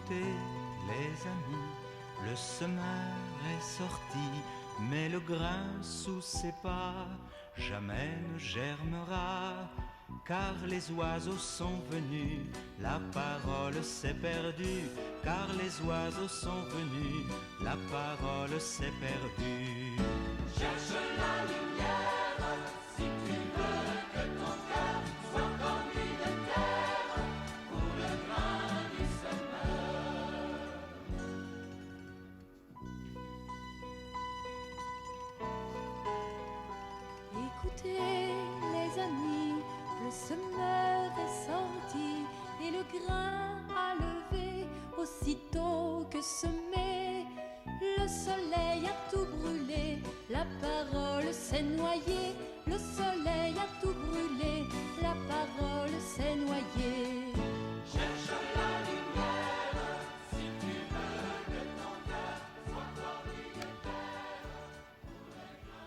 Écoutez, les amis, le semeur est sorti, mais le grain sous ses pas jamais ne germera. Car les oiseaux sont venus, la parole s'est perdue. Car les oiseaux sont venus, la parole s'est perdue. Cherche la lumière, si tu veux que ton cœur soit comme une terre pour le grain du semeur. Écoutez, les amis, le semeur est sorti et le grain a levé aussitôt que semé. Le soleil a tout brûlé, la parole s'est noyée. Le soleil a tout brûlé, la parole s'est noyée. Cherche la lumière, si tu veux que ton cœur soit comme une terre pour le grain.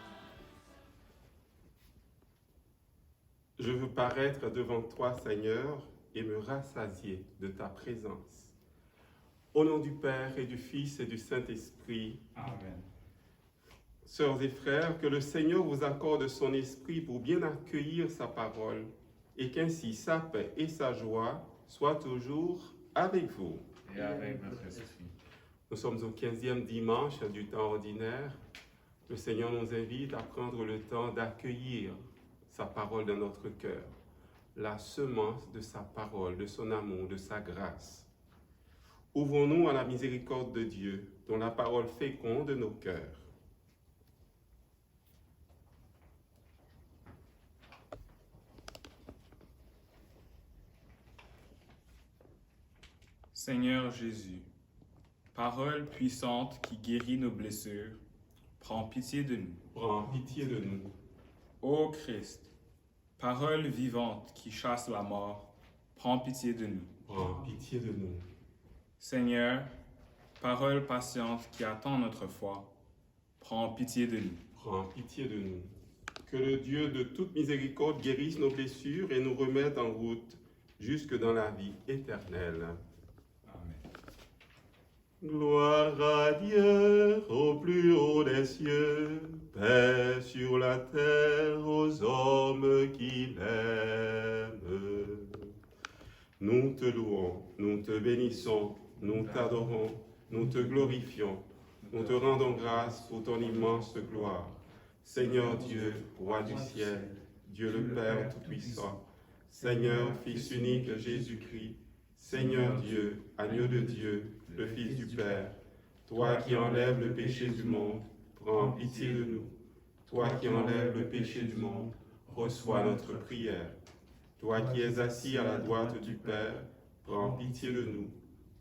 Je veux paraître devant toi, Seigneur, et me rassasier de ta présence. Au nom du Père et du Fils et du Saint-Esprit. Amen. Sœurs et frères, que le Seigneur vous accorde son esprit pour bien accueillir sa parole et qu'ainsi sa paix et sa joie soient toujours avec vous. Et avec notre esprit. Nous sommes au 15e dimanche du temps ordinaire. Le Seigneur nous invite à prendre le temps d'accueillir sa parole dans notre cœur, la semence de sa parole, de son amour, de sa grâce. Ouvrons-nous à la miséricorde de Dieu, dont la parole féconde nos cœurs. Seigneur Jésus, parole puissante qui guérit nos blessures, prends pitié de nous. Prends pitié de nous. Ô Christ, parole vivante qui chasse la mort, prends pitié de nous. Prends pitié de nous. Seigneur, parole patiente qui attend notre foi, prends pitié de nous. Prends pitié de nous. Que le Dieu de toute miséricorde guérisse nos blessures et nous remette en route jusque dans la vie éternelle. Amen. Gloire à Dieu au plus haut des cieux, paix sur la terre aux hommes qui l'aiment. Nous te louons, nous te bénissons, nous t'adorons, nous te glorifions, nous te rendons grâce pour ton immense gloire. Seigneur Dieu, roi du ciel, Dieu le Père Tout-Puissant, Seigneur, Fils unique Jésus-Christ, Seigneur Dieu, agneau de Dieu, le Fils du Père, toi qui enlèves le péché du monde, prends pitié de nous. Toi qui enlèves le péché du monde, reçois notre prière. Toi qui es assis à la droite du Père, prends pitié de nous.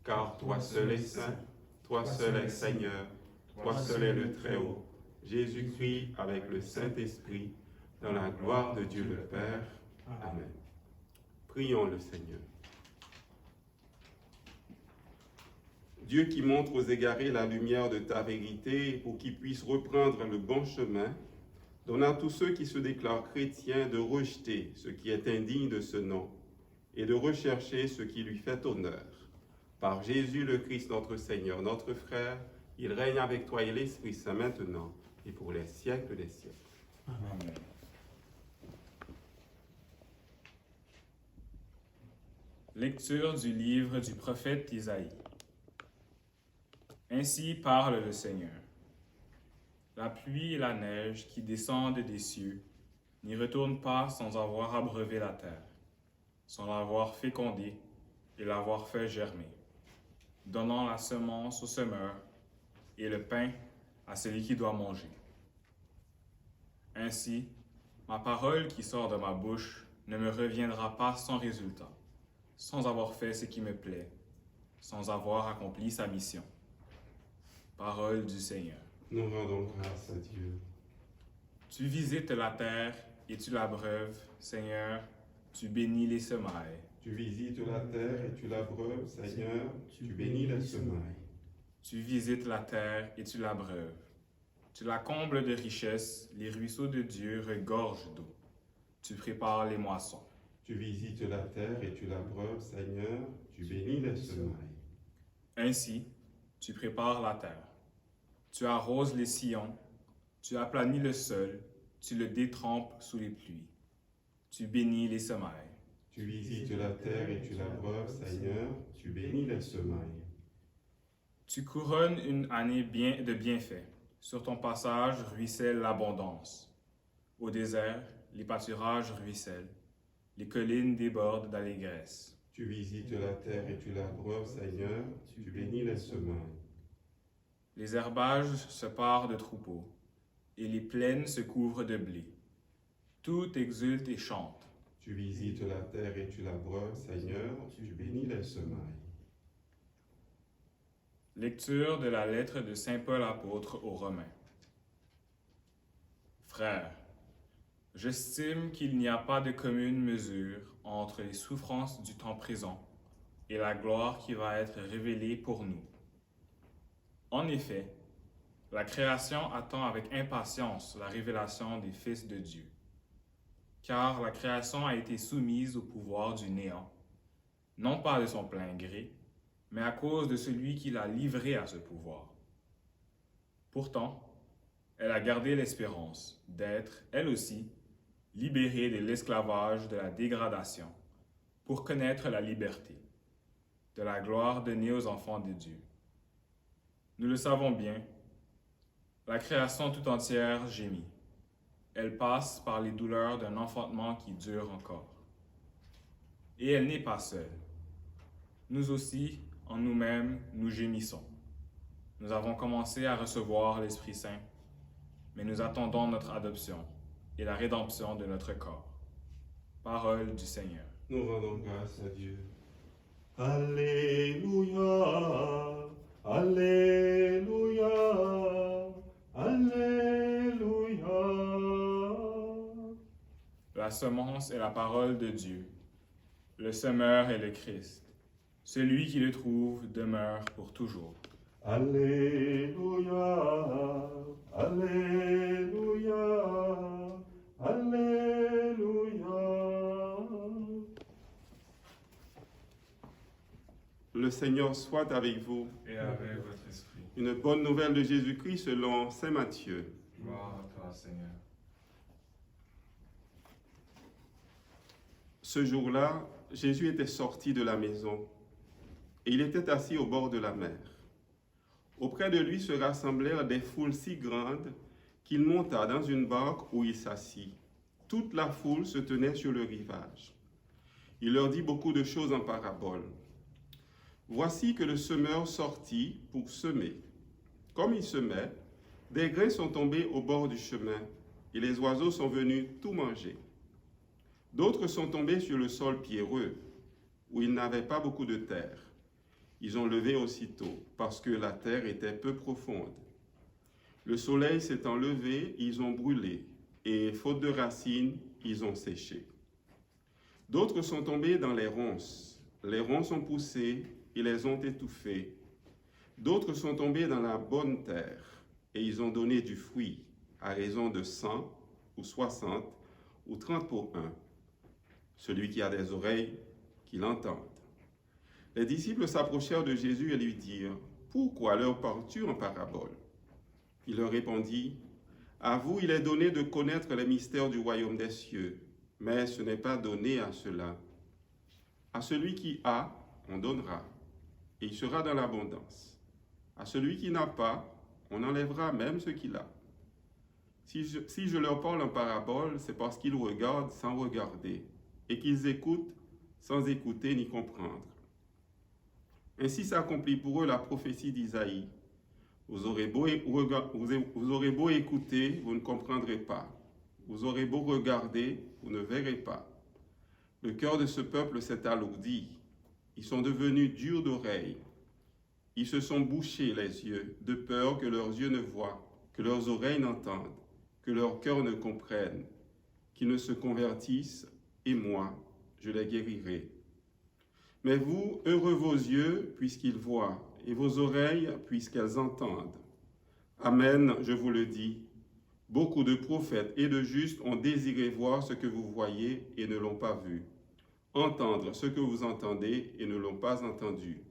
Car toi seul es saint, toi seul es Seigneur, toi seul es le Très-Haut, Jésus-Christ avec le Saint-Esprit, dans la gloire de Dieu le Père. Amen. Prions le Seigneur. Dieu qui montre aux égarés la lumière de ta vérité pour qu'ils puissent reprendre le bon chemin, donne à tous ceux qui se déclarent chrétiens de rejeter ce qui est indigne de ce nom et de rechercher ce qui lui fait honneur. Par Jésus le Christ, notre Seigneur, notre frère, il règne avec toi et l'Esprit Saint maintenant et pour les siècles des siècles. Amen. Lecture du livre du prophète Isaïe. Ainsi parle le Seigneur. La pluie et la neige qui descendent des cieux n'y retournent pas sans avoir abreuvé la terre, sans l'avoir fécondée et l'avoir fait germer, donnant la semence au semeur et le pain à celui qui doit manger. Ainsi, ma parole qui sort de ma bouche ne me reviendra pas sans résultat, sans avoir fait ce qui me plaît, sans avoir accompli sa mission. Parole du Seigneur. Nous rendons grâce à Dieu. Tu visites la terre et tu l'abreuves, Seigneur, tu bénis les semailles. Tu visites la terre et tu l'abreuves, Seigneur, tu bénis les semailles. Tu visites la terre et tu l'abreuves. Tu la combles de richesses, les ruisseaux de Dieu regorgent d'eau. Tu prépares les moissons. Tu visites la terre et tu l'abreuves, Seigneur, tu bénis les semailles. Ainsi, tu prépares la terre. Tu arroses les sillons, tu aplanis le sol, tu le détrempes sous les pluies. Tu bénis les semailles. Tu visites la terre et tu l'abreuves, Seigneur, tu bénis les semailles. Tu couronnes une année de bienfaits. Sur ton passage ruisselle l'abondance. Au désert, les pâturages ruissellent. Les collines débordent d'allégresse. Tu visites la terre et tu l'abreuves, Seigneur, tu bénis les semailles. Les herbages se parent de troupeaux, et les plaines se couvrent de blé. Tout exulte et chante. Tu visites la terre et tu l'abreuves, Seigneur, tu bénis les semailles. Lecture de la lettre de Saint Paul apôtre aux Romains. Frères, j'estime qu'il n'y a pas de commune mesure entre les souffrances du temps présent et la gloire qui va être révélée pour nous. En effet, la création attend avec impatience la révélation des fils de Dieu. Car la création a été soumise au pouvoir du néant, non pas de son plein gré, mais à cause de celui qui l'a livré à ce pouvoir. Pourtant, elle a gardé l'espérance d'être, elle aussi, libérée de l'esclavage de la dégradation, pour connaître la liberté, de la gloire donnée aux enfants de Dieu. Nous le savons bien, la création tout entière gémit. Elle passe par les douleurs d'un enfantement qui dure encore. Et elle n'est pas seule. Nous aussi, en nous-mêmes, nous gémissons. Nous avons commencé à recevoir l'Esprit Saint, mais nous attendons notre adoption et la rédemption de notre corps. Parole du Seigneur. Nous rendons grâce à Dieu. Alléluia, Alléluia, Alléluia. La semence est la parole de Dieu. Le semeur est le Christ. Celui qui le trouve demeure pour toujours. Alléluia, Alléluia, Alléluia. Le Seigneur soit avec vous. Et avec votre esprit. Une bonne nouvelle de Jésus-Christ selon saint Matthieu. Gloire à toi, Seigneur. Ce jour-là, Jésus était sorti de la maison et il était assis au bord de la mer. Auprès de lui se rassemblèrent des foules si grandes qu'il monta dans une barque où il s'assit. Toute la foule se tenait sur le rivage. Il leur dit beaucoup de choses en parabole. Voici que le semeur sortit pour semer. Comme il semait, des grains sont tombés au bord du chemin et les oiseaux sont venus tout manger. D'autres sont tombés sur le sol pierreux, où il n'avait pas beaucoup de terre. Ils ont levé aussitôt, parce que la terre était peu profonde. Le soleil s'étant levé, ils ont brûlé, et faute de racines, ils ont séché. D'autres sont tombés dans les ronces. Les ronces ont poussé et les ont étouffés. D'autres sont tombés dans la bonne terre, et ils ont donné du fruit, à raison de 100 ou 60 ou 30 pour un. Celui qui a des oreilles, qu'il entende. Les disciples s'approchèrent de Jésus et lui dirent, « Pourquoi leur parles-tu en parabole ?» Il leur répondit, « À vous il est donné de connaître les mystères du royaume des cieux, mais ce n'est pas donné à ceux-là. À celui qui a, on donnera, et il sera dans l'abondance. À celui qui n'a pas, on enlèvera même ce qu'il a. Si je leur parle en parabole, c'est parce qu'ils regardent sans regarder, et qu'ils écoutent sans écouter ni comprendre. Ainsi s'accomplit pour eux la prophétie d'Isaïe. Vous aurez beau écouter, vous ne comprendrez pas. Vous aurez beau regarder, vous ne verrez pas. Le cœur de ce peuple s'est alourdi. Ils sont devenus durs d'oreilles. Ils se sont bouchés les yeux, de peur que leurs yeux ne voient, que leurs oreilles n'entendent, que leur cœur ne comprenne, qu'ils ne se convertissent, et moi, je les guérirai. Mais vous, heureux vos yeux, puisqu'ils voient, et vos oreilles, puisqu'elles entendent. Amen, je vous le dis. Beaucoup de prophètes et de justes ont désiré voir ce que vous voyez et ne l'ont pas vu, entendre ce que vous entendez et ne l'ont pas entendu.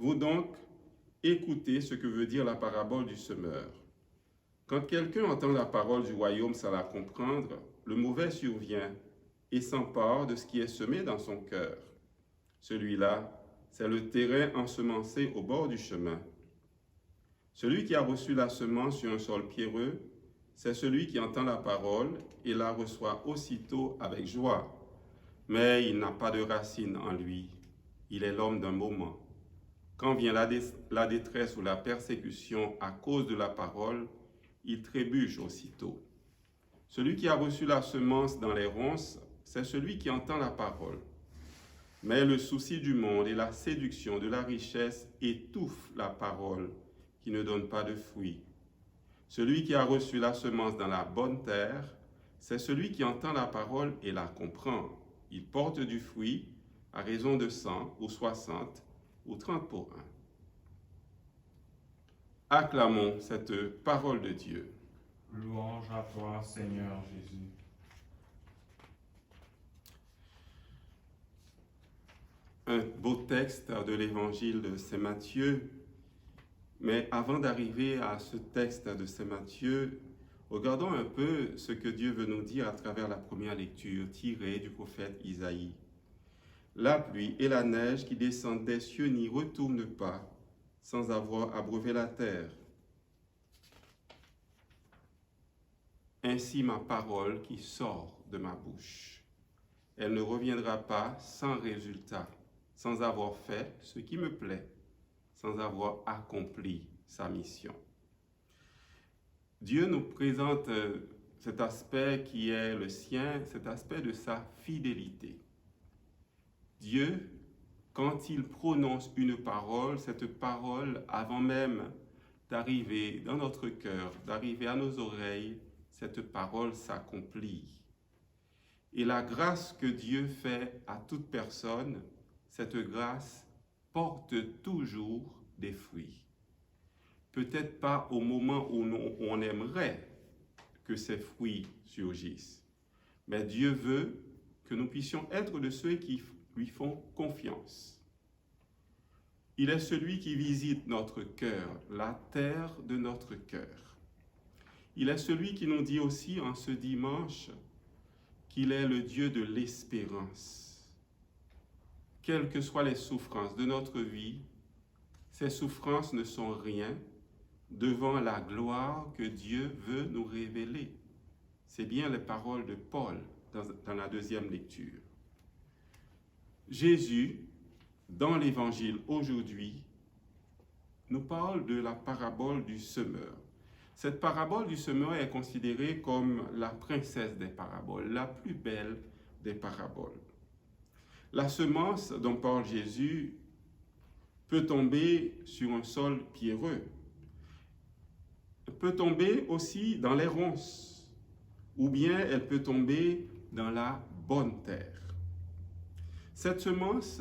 Vous donc, écoutez ce que veut dire la parabole du semeur. Quand quelqu'un entend la parole du royaume sans la comprendre, le mauvais survient et s'empare de ce qui est semé dans son cœur. Celui-là, c'est le terrain ensemencé au bord du chemin. Celui qui a reçu la semence sur un sol pierreux, c'est celui qui entend la parole et la reçoit aussitôt avec joie. Mais il n'a pas de racine en lui. Il est l'homme d'un moment. Quand vient la détresse ou la persécution à cause de la parole, il trébuche aussitôt. Celui qui a reçu la semence dans les ronces, c'est celui qui entend la parole. Mais le souci du monde et la séduction de la richesse étouffent la parole qui ne donne pas de fruits. Celui qui a reçu la semence dans la bonne terre, c'est celui qui entend la parole et la comprend. Il porte du fruit à raison de 100 ou 60 ou 30 pour un. Acclamons cette parole de Dieu. Louange à toi, Seigneur Jésus. Un beau texte de l'évangile de Saint Matthieu. Mais avant d'arriver à ce texte de Saint Matthieu, regardons un peu ce que Dieu veut nous dire à travers la première lecture tirée du prophète Isaïe. La pluie et la neige qui descendent des cieux n'y retournent pas sans avoir abreuvé la terre. Ainsi ma parole qui sort de ma bouche. Elle ne reviendra pas sans résultat, sans avoir fait ce qui me plaît, sans avoir accompli sa mission. Dieu nous présente cet aspect qui est le sien, cet aspect de sa fidélité. Dieu, quand il prononce une parole, cette parole, avant même d'arriver dans notre cœur, d'arriver à nos oreilles, cette parole s'accomplit. Et la grâce que Dieu fait à toute personne, cette grâce porte toujours des fruits. Peut-être pas au moment où on aimerait que ces fruits surgissent, mais Dieu veut que nous puissions être de ceux qui lui font confiance. Il est celui qui visite notre cœur, la terre de notre cœur. Il est celui qui nous dit aussi en ce dimanche qu'il est le Dieu de l'espérance. Quelles que soient les souffrances de notre vie, ces souffrances ne sont rien devant la gloire que Dieu veut nous révéler. C'est bien les paroles de Paul dans la deuxième lecture. Jésus, dans l'Évangile aujourd'hui, nous parle de la parabole du semeur. Cette parabole du semeur est considérée comme la princesse des paraboles, la plus belle des paraboles. La semence dont parle Jésus peut tomber sur un sol pierreux, peut tomber aussi dans les ronces, ou bien elle peut tomber dans la bonne terre. Cette semence,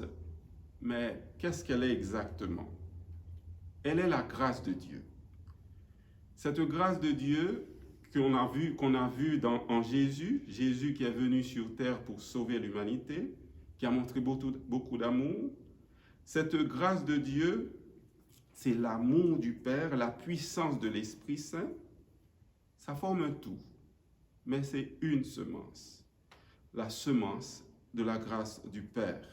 mais qu'est-ce qu'elle est exactement? Elle est la grâce de Dieu. Cette grâce de Dieu qu'on a vu en Jésus, Jésus qui est venu sur terre pour sauver l'humanité, qui a montré beaucoup d'amour. Cette grâce de Dieu, c'est l'amour du Père, la puissance de l'Esprit Saint. Ça forme un tout, mais c'est une semence, la semence de la grâce du Père.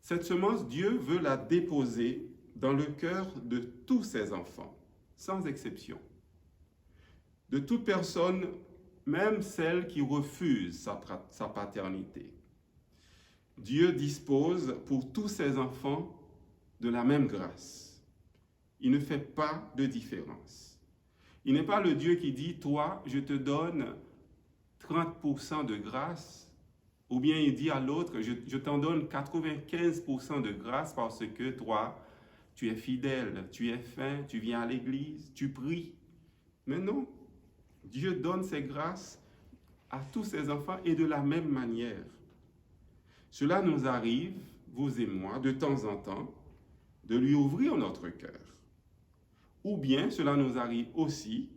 Cette semence, Dieu veut la déposer dans le cœur de tous ses enfants, sans exception. De toute personne, même celle qui refuse sa paternité. Dieu dispose pour tous ses enfants de la même grâce. Il ne fait pas de différence. Il n'est pas le Dieu qui dit, toi, je te donne 30% de grâce, ou bien il dit à l'autre, je t'en donne 95% de grâce parce que toi, tu es fidèle, tu es fin, tu viens à l'église, tu pries. Mais non, Dieu donne ses grâces à tous ses enfants et de la même manière. Cela nous arrive, vous et moi, de temps en temps, de lui ouvrir notre cœur. Ou bien cela nous arrive aussi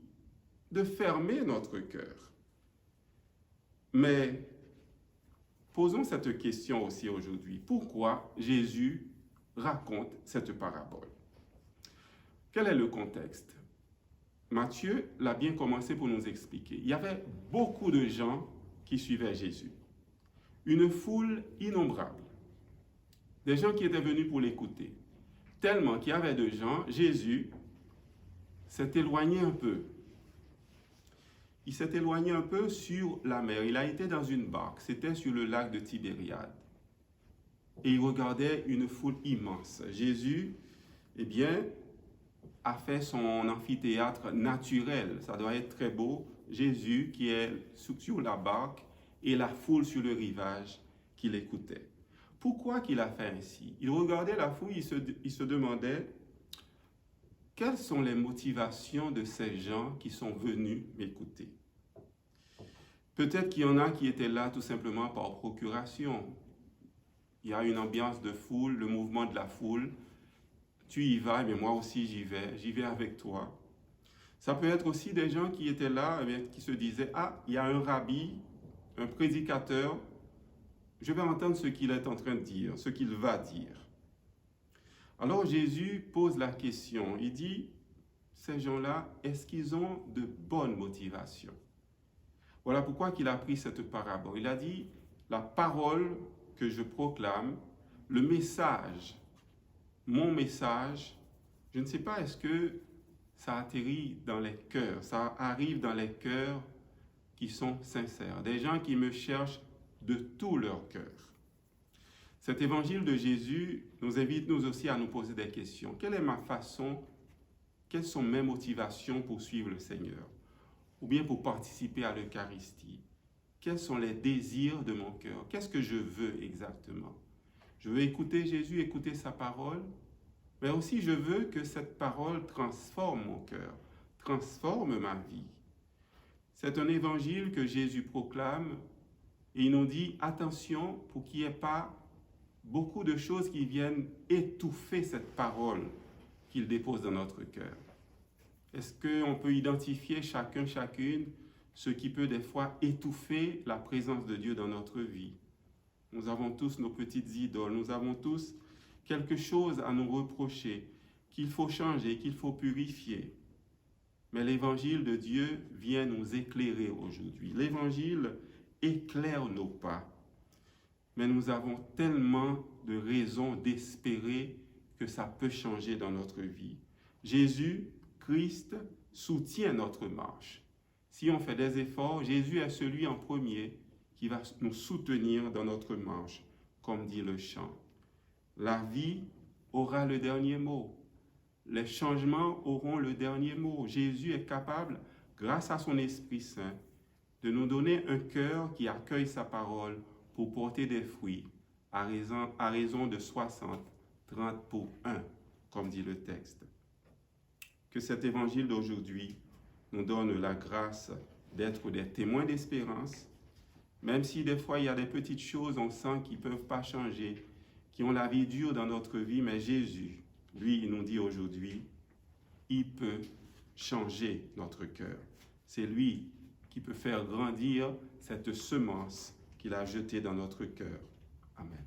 de fermer notre cœur. Mais posons cette question aussi aujourd'hui. Pourquoi Jésus raconte cette parabole. Quel est le contexte? Matthieu l'a bien commencé pour nous expliquer. Il y avait beaucoup de gens qui suivaient Jésus. Une foule innombrable. Des gens qui étaient venus pour l'écouter. Tellement qu'il y avait de gens, Jésus s'est éloigné un peu. Il s'est éloigné un peu sur la mer. Il a été dans une barque. C'était sur le lac de Tibériade. Et il regardait une foule immense. Jésus, eh bien, a fait son amphithéâtre naturel. Ça doit être très beau. Jésus qui est sur la barque et la foule sur le rivage qui l'écoutait. Pourquoi qu'il a fait ainsi? Il regardait la foule, il se demandait quelles sont les motivations de ces gens qui sont venus m'écouter. Peut-être qu'il y en a qui étaient là tout simplement par procuration. Il y a une ambiance de foule, le mouvement de la foule. Tu y vas, mais moi aussi j'y vais avec toi. Ça peut être aussi des gens qui étaient là, qui se disaient, ah, il y a un rabbi, un prédicateur, je vais entendre ce qu'il est en train de dire, ce qu'il va dire. Alors Jésus pose la question, il dit, ces gens-là, est-ce qu'ils ont de bonnes motivations? Voilà pourquoi il a pris cette parabole. Il a dit, la parole que je proclame, le message, mon message, je ne sais pas, est-ce que ça atterrit dans les cœurs, ça arrive dans les cœurs qui sont sincères, des gens qui me cherchent de tout leur cœur. Cet évangile de Jésus nous invite nous aussi à nous poser des questions. Quelle est ma façon, quelles sont mes motivations pour suivre le Seigneur? Ou bien pour participer à l'Eucharistie? Quels sont les désirs de mon cœur? Qu'est-ce que je veux exactement? Je veux écouter Jésus, écouter sa parole, mais aussi je veux que cette parole transforme mon cœur, transforme ma vie. C'est un évangile que Jésus proclame et il nous dit attention pour qu'il n'y ait pas beaucoup de choses qui viennent étouffer cette parole qu'il dépose dans notre cœur. Est-ce qu'on peut identifier chacune ce qui peut des fois étouffer la présence de Dieu dans notre vie? Nous avons tous nos petites idoles, nous avons tous quelque chose à nous reprocher, qu'il faut changer, qu'il faut purifier. Mais l'évangile de Dieu vient nous éclairer aujourd'hui. L'évangile éclaire nos pas. Mais nous avons tellement de raisons d'espérer que ça peut changer dans notre vie. Jésus, Christ, soutient notre marche. Si on fait des efforts, Jésus est celui en premier qui va nous soutenir dans notre marche, comme dit le chant. La vie aura le dernier mot. Les changements auront le dernier mot. Jésus est capable, grâce à son Esprit Saint, de nous donner un cœur qui accueille sa parole pour porter des fruits à raison de 60, 30 pour 1, comme dit le texte. Que cet évangile d'aujourd'hui nous donne la grâce d'être des témoins d'espérance, même si des fois il y a des petites choses, on sent qui ne peuvent pas changer, qui ont la vie dure dans notre vie, mais Jésus, lui, il nous dit aujourd'hui, il peut changer notre cœur. C'est lui qui peut faire grandir cette semence qu'il a jetée dans notre cœur. Amen.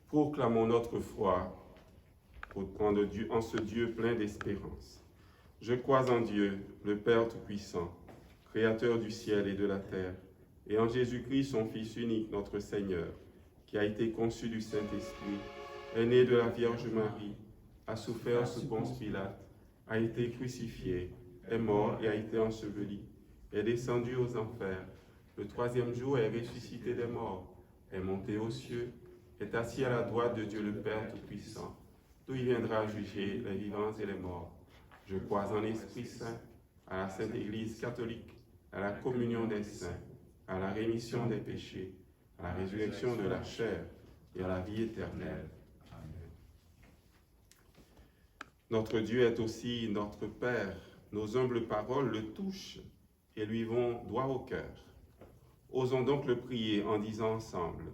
Proclamons notre foi en ce Dieu plein d'espérance. Je crois en Dieu, le Père Tout-Puissant, Créateur du ciel et de la terre, et en Jésus-Christ, son Fils unique, notre Seigneur, qui a été conçu du Saint-Esprit, est né de la Vierge Marie, a souffert sous Ponce Pilate, a été crucifié, est mort et a été enseveli, est descendu aux enfers, le troisième jour est ressuscité des morts, est monté aux cieux, est assis à la droite de Dieu le Père Tout-Puissant, d'où il viendra juger les vivants et les morts. Je crois en l'Esprit Saint, à la Sainte Église catholique, à la communion des saints, à la rémission des péchés, à la résurrection de la chair et à la vie éternelle. Amen. Notre Dieu est aussi notre Père. Nos humbles paroles le touchent et lui vont droit au cœur. Osons donc le prier en disant ensemble,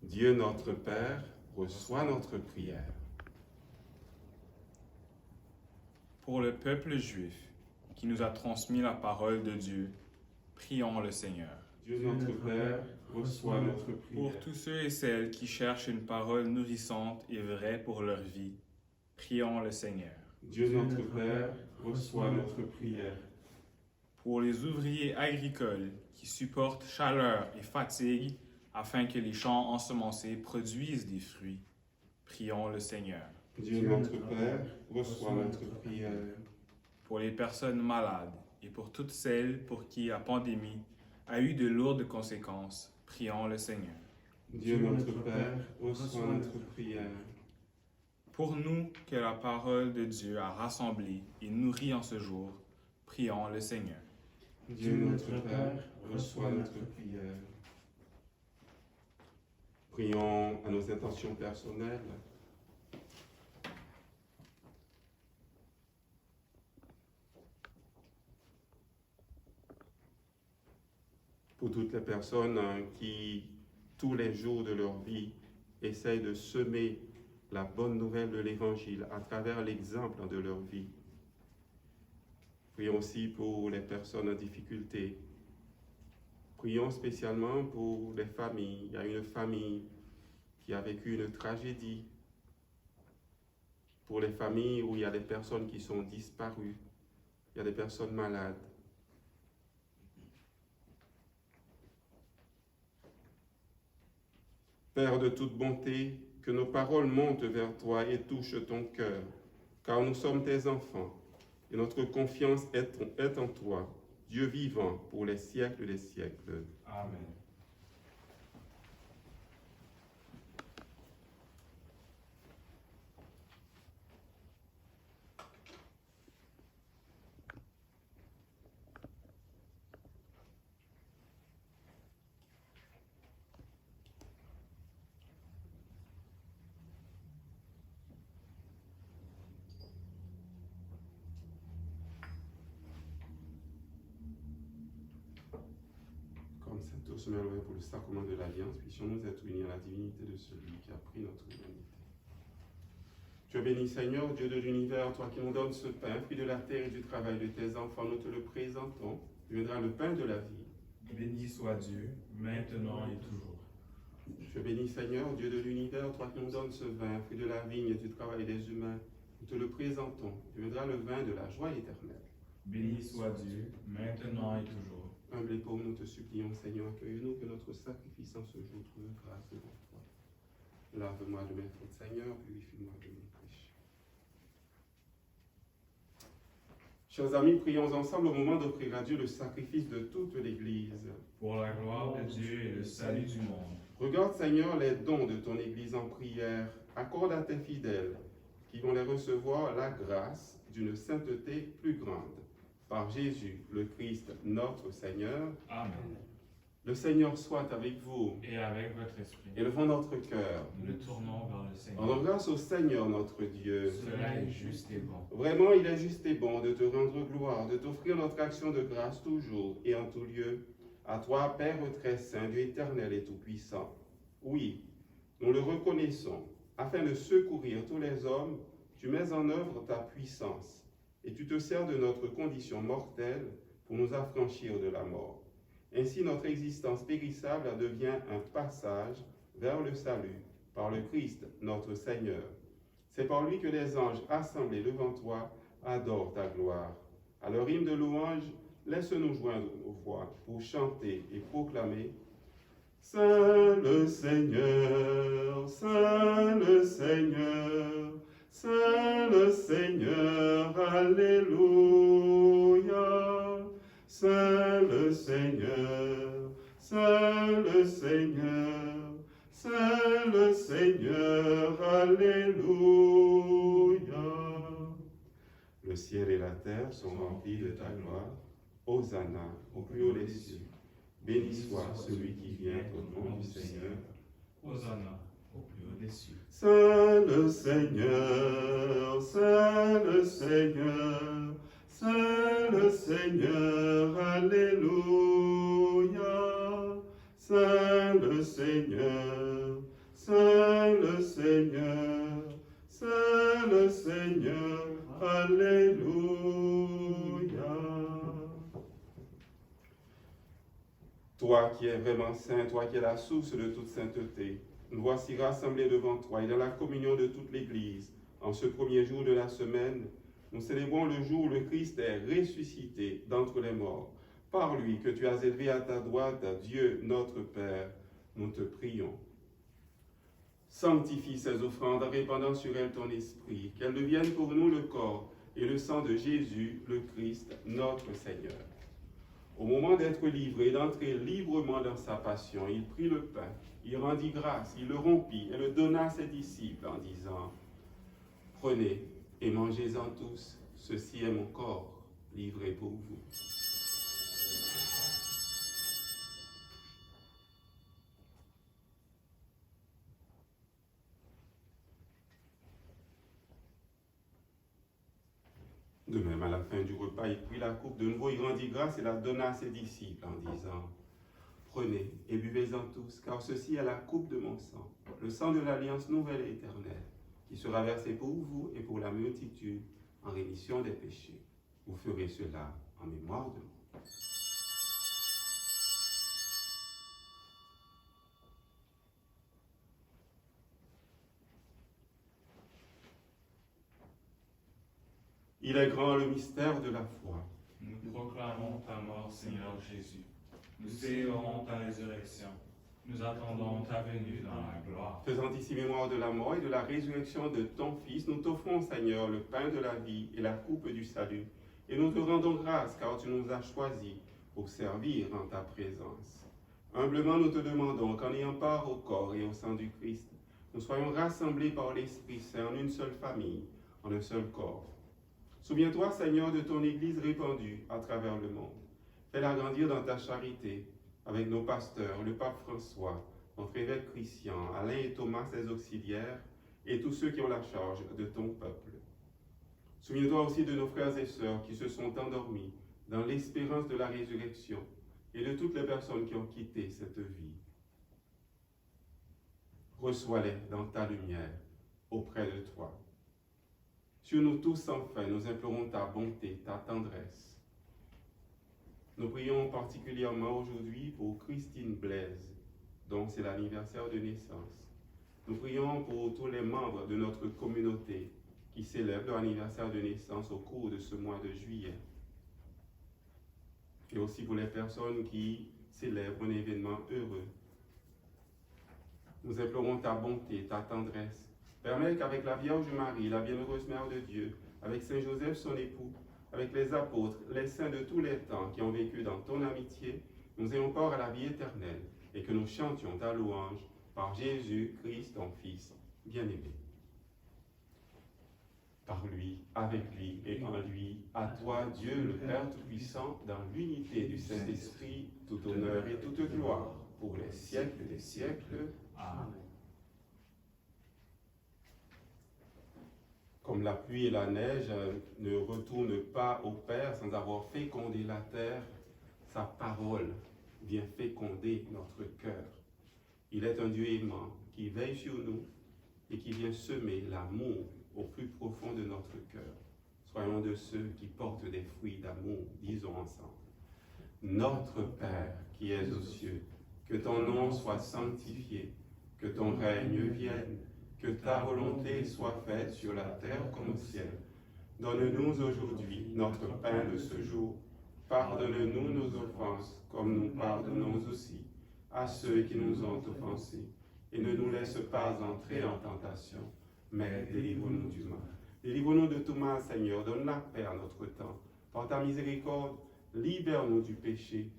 Dieu notre Père, reçois notre prière. Pour le peuple juif qui nous a transmis la parole de Dieu, prions le Seigneur. Dieu notre Père, reçois notre prière. Pour tous ceux et celles qui cherchent une parole nourrissante et vraie pour leur vie, prions le Seigneur. Dieu notre Père, reçois notre prière. Pour les ouvriers agricoles qui supportent chaleur et fatigue afin que les champs ensemencés produisent des fruits, prions le Seigneur. Dieu notre Père, reçois notre prière. Pour les personnes malades et pour toutes celles pour qui la pandémie a eu de lourdes conséquences, prions le Seigneur. Dieu notre Père, reçois notre prière. Pour nous que la parole de Dieu a rassemblés et nourris en ce jour, prions le Seigneur. Dieu notre Père, reçois notre prière. Prions à nos intentions personnelles. Pour toutes les personnes qui, tous les jours de leur vie, essayent de semer la bonne nouvelle de l'Évangile à travers l'exemple de leur vie. Prions aussi pour les personnes en difficulté. Prions spécialement pour les familles. Il y a une famille qui a vécu une tragédie. Pour les familles où il y a des personnes qui sont disparues, il y a des personnes malades. Père de toute bonté, que nos paroles montent vers toi et touchent ton cœur, car nous sommes tes enfants, et notre confiance est en toi, Dieu vivant pour les siècles des siècles. Amen. Comme Saint Urbain pour le sacrement de l'Alliance, puissions-nous être unis à la divinité de celui qui a pris notre humanité. Tu es béni, Seigneur, Dieu de l'univers, toi qui nous donnes ce pain, fruit de la terre et du travail de tes enfants, nous te le présentons. Viendra le pain de la vie. Béni soit Dieu, maintenant et toujours. Tu es béni, Seigneur, Dieu de l'univers, toi qui nous donnes ce vin, fruit de la vigne et du travail des humains, nous te le présentons. Viendra le vin de la joie éternelle. Béni soit Dieu, maintenant et toujours. Humble et pauvre, nous te supplions, Seigneur, accueille-nous, que notre sacrifice en ce jour trouve grâce devant toi. Lave-moi de mes fautes, Seigneur, purifie-moi de mes péchés. Chers amis, prions ensemble au moment d'offrir à Dieu le sacrifice de toute l'Église. Pour la gloire de Dieu et le salut du monde. Regarde, Seigneur, les dons de ton Église en prière. Accorde à tes fidèles qui vont les recevoir la grâce d'une sainteté plus grande. Par Jésus, le Christ, notre Seigneur. Amen. Le Seigneur soit avec vous. Et avec votre esprit. Élevons notre cœur. Nous le tournons vers le Seigneur. Rendons grâce au Seigneur notre Dieu. Cela est juste et bon. Vraiment, il est juste et bon de te rendre gloire, de t'offrir notre action de grâce toujours et en tout lieu. À toi, Père très saint, Dieu éternel et tout-puissant. Oui, nous le reconnaissons. Afin de secourir tous les hommes, tu mets en œuvre ta puissance et tu te sers de notre condition mortelle pour nous affranchir de la mort. Ainsi, notre existence périssable devient un passage vers le salut par le Christ, notre Seigneur. C'est par lui que les anges assemblés devant toi adorent ta gloire. À leur hymne de louange, laisse-nous joindre nos voix pour chanter et proclamer « Saint le Seigneur, Saint le Seigneur, Saint le Seigneur, Alléluia. Saint le Seigneur, Saint le Seigneur, Saint le Seigneur, Alléluia. Le ciel et la terre sont remplis de ta gloire. Hosanna au plus haut des cieux. Béni soit celui qui vient au nom du Seigneur. Hosanna au plus haut des cieux. Saint le Seigneur, Saint le Seigneur, Saint le Seigneur, Alléluia. Saint le Seigneur, Saint le Seigneur, Saint le Seigneur, Alléluia. Toi qui es vraiment saint, toi qui es la source de toute sainteté, nous voici rassemblés devant toi et dans la communion de toute l'Église. En ce premier jour de la semaine, nous célébrons le jour où le Christ est ressuscité d'entre les morts. Par lui que tu as élevé à ta droite, Dieu notre Père, nous te prions. Sanctifie ces offrandes en répandant sur elles ton esprit, qu'elles deviennent pour nous le corps et le sang de Jésus, le Christ, notre Seigneur. Au moment d'être livré, d'entrer librement dans sa passion, il prit le pain, il rendit grâce, il le rompit et le donna à ses disciples en disant « Prenez et mangez-en tous, ceci est mon corps livré pour vous. » De même, à la fin du repas, il prit la coupe de nouveau, il rendit grâce et la donna à ses disciples en disant « Prenez et buvez-en tous, car ceci est la coupe de mon sang, le sang de l'alliance nouvelle et éternelle, qui sera versé pour vous et pour la multitude en rémission des péchés. Vous ferez cela en mémoire de moi. » Il est grand le mystère de la foi. Nous proclamons ta mort, Seigneur Jésus. Nous célébrons ta résurrection. Nous attendons ta venue dans la gloire. Faisant ici mémoire de la mort et de la résurrection de ton Fils, nous t'offrons, Seigneur, le pain de la vie et la coupe du salut. Et nous te rendons grâce, car tu nous as choisis pour servir en ta présence. Humblement, nous te demandons qu'en ayant part au corps et au sang du Christ, nous soyons rassemblés par l'Esprit Saint en une seule famille, en un seul corps. Souviens-toi, Seigneur, de ton Église répandue à travers le monde. Fais-la grandir dans ta charité, avec nos pasteurs, le pape François, notre évêque Christian, Alain et Thomas, ses auxiliaires, et tous ceux qui ont la charge de ton peuple. Souviens-toi aussi de nos frères et sœurs qui se sont endormis dans l'espérance de la résurrection, et de toutes les personnes qui ont quitté cette vie. Reçois-les dans ta lumière, auprès de toi. Sur nous tous, enfin, nous implorons ta bonté, ta tendresse. Nous prions particulièrement aujourd'hui pour Christine Blaise, dont c'est l'anniversaire de naissance. Nous prions pour tous les membres de notre communauté qui célèbrent leur anniversaire de naissance au cours de ce mois de juillet. Et aussi pour les personnes qui célèbrent un événement heureux. Nous implorons ta bonté, ta tendresse. Permets qu'avec la Vierge Marie, la bienheureuse Mère de Dieu, avec Saint Joseph son époux, avec les apôtres, les saints de tous les temps qui ont vécu dans ton amitié, nous ayons part à la vie éternelle et que nous chantions ta louange par Jésus-Christ, ton Fils bien-aimé. Par lui, avec lui et en lui, à toi, Dieu le Père Tout-Puissant, dans l'unité du Saint-Esprit, tout honneur et toute gloire, pour les siècles des siècles. Amen. Comme la pluie et la neige ne retournent pas au Père sans avoir fécondé la terre, sa parole vient féconder notre cœur. Il est un Dieu aimant qui veille sur nous et qui vient semer l'amour au plus profond de notre cœur. Soyons de ceux qui portent des fruits d'amour, disons ensemble. Notre Père qui es aux cieux, que ton nom soit sanctifié, que ton règne vienne, que ta volonté soit faite sur la terre comme au ciel. Donne-nous aujourd'hui notre pain de ce jour. Pardonne-nous nos offenses, comme nous pardonnons aussi à ceux qui nous ont offensés. Et ne nous laisse pas entrer en tentation, mais délivre-nous du mal. Délivre-nous de tout mal, Seigneur. Donne la paix à notre temps. Par ta miséricorde, libère-nous du péché.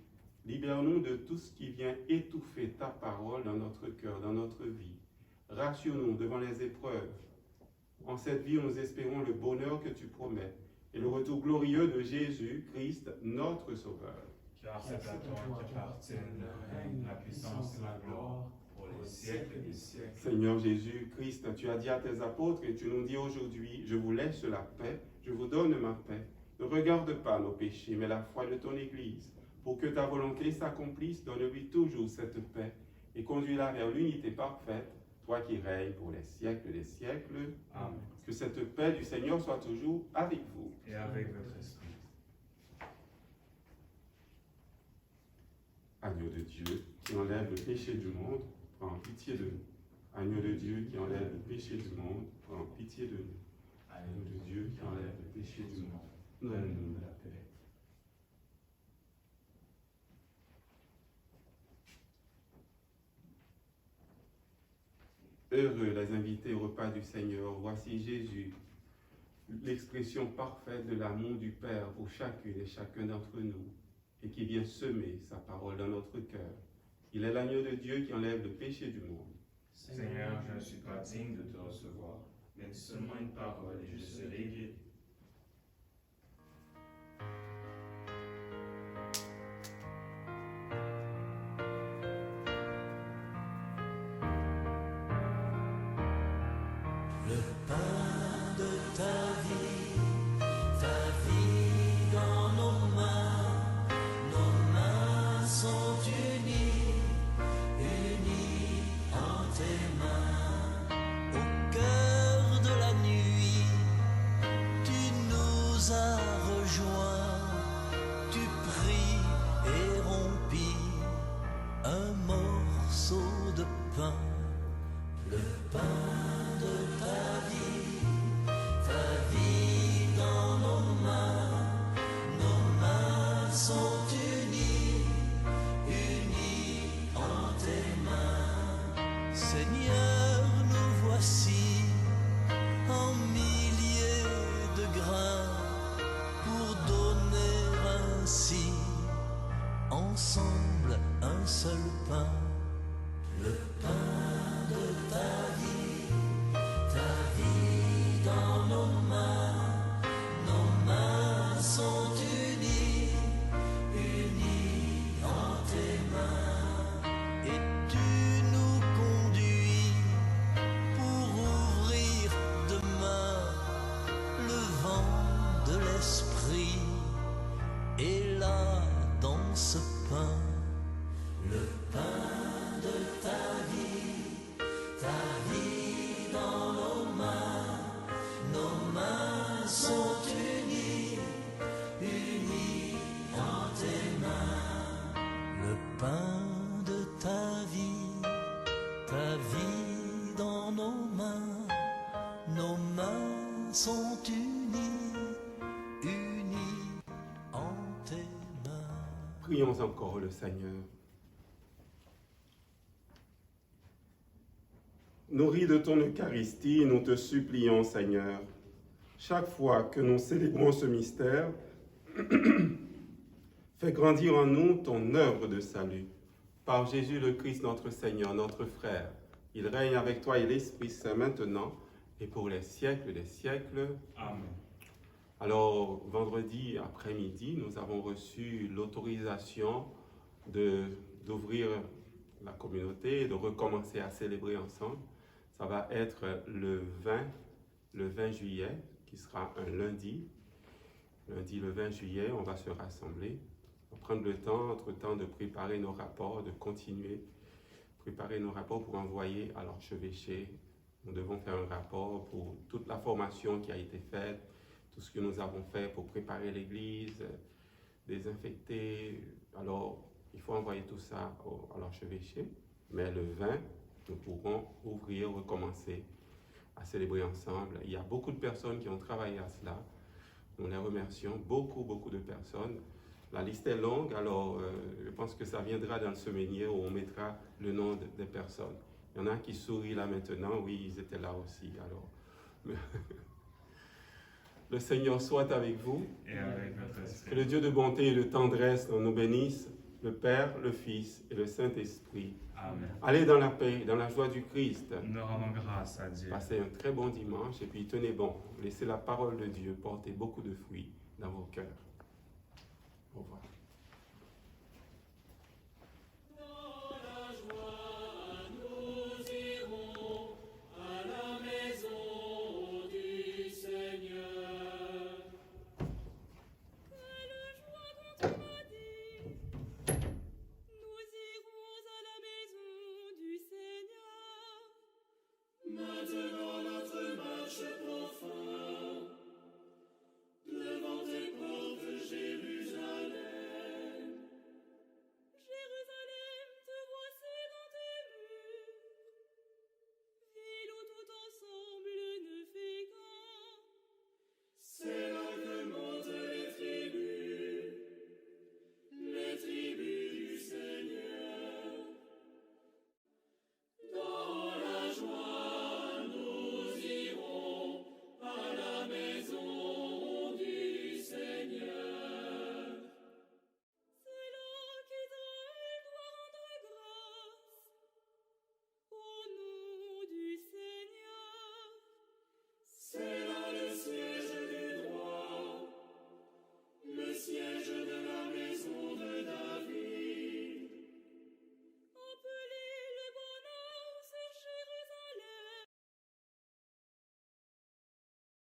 Libère-nous de tout ce qui vient étouffer ta parole dans notre cœur, dans notre vie. Rassure-nous devant les épreuves. En cette vie, nous espérons le bonheur que tu promets et le retour glorieux de Jésus-Christ, notre Sauveur. Car c'est à toi qu'appartiennent le règne, la puissance et la gloire pour les siècles des siècles. Seigneur Jésus-Christ, tu as dit à tes apôtres et tu nous dis aujourd'hui, je vous laisse la paix, je vous donne ma paix. Ne regarde pas nos péchés, mais la foi de ton Église. Pour que ta volonté s'accomplisse, donne-lui toujours cette paix et conduis-la vers l'unité parfaite, toi qui règnes pour les siècles des siècles. Amen. Que cette paix du Seigneur soit toujours avec vous. Et avec votre esprit. Agneau de Dieu, qui enlève le péché du monde, prends pitié de nous. Agneau de Dieu, qui enlève le péché du monde, prends pitié de nous. Agneau de Dieu, qui enlève le péché du monde, donne-nous la paix. Heureux les invités au repas du Seigneur. Voici Jésus, l'expression parfaite de l'amour du Père pour chacune et chacun d'entre nous, et qui vient semer sa parole dans notre cœur. Il est l'agneau de Dieu qui enlève le péché du monde. Seigneur, je ne suis pas digne de te recevoir, mais seulement une parole et je serai guéri. Le pain de ta vie dans nos mains sont unies en tes mains. Au cœur de la nuit, tu nous as rejoints, tu pris et rompis un morceau de pain, le pain de ta vie dans nos mains sont unies en tes mains. Seigneur, nous voici en milliers de grains pour donner ainsi ensemble un seul pain, le pain de ta vie dans nos mains sont unies en tes mains, et tu nous conduis pour ouvrir demain le vent de l'esprit, et là dans ce pain, le pain de ta vie dans nos mains sont unies en tes mains. Le pain de ta vie dans nos mains sont unies en tes mains. Prions encore le Seigneur. Nourris de ton Eucharistie, nous te supplions, Seigneur, chaque fois que nous célébrons ce mystère, fais grandir en nous ton œuvre de salut. Par Jésus le Christ, notre Seigneur, notre frère, il règne avec toi et l'Esprit Saint maintenant et pour les siècles des siècles. Amen. Alors, vendredi après-midi, nous avons reçu l'autorisation d'ouvrir la communauté et de recommencer à célébrer ensemble. Ça va être le 20 juillet, qui sera un lundi. Lundi le 20 juillet, on va se rassembler. On va prendre le temps, entre-temps, de préparer nos rapports, de continuer préparer nos rapports pour envoyer à l'archevêché. Nous devons faire un rapport pour toute la formation qui a été faite, tout ce que nous avons fait pour préparer l'église, désinfecter. Alors, il faut envoyer tout ça à l'archevêché. Mais le 20, nous pourrons ouvrir, recommencer à célébrer ensemble. Il y a beaucoup de personnes qui ont travaillé à cela. Nous les remercions, beaucoup de personnes. La liste est longue, alors je pense que ça viendra dans le semainier où on mettra le nom des personnes. Il y en a qui sourient là maintenant, oui, ils étaient là aussi. Alors, le Seigneur soit avec vous. Et avec votre esprit. Que le Dieu de bonté et de tendresse nous bénisse, le Père, le Fils et le Saint-Esprit. Amen. Allez dans la paix, dans la joie du Christ. Nous rendons grâce à Dieu. Passez un très bon dimanche et puis tenez bon. Laissez la parole de Dieu porter beaucoup de fruits dans vos cœurs. Au revoir.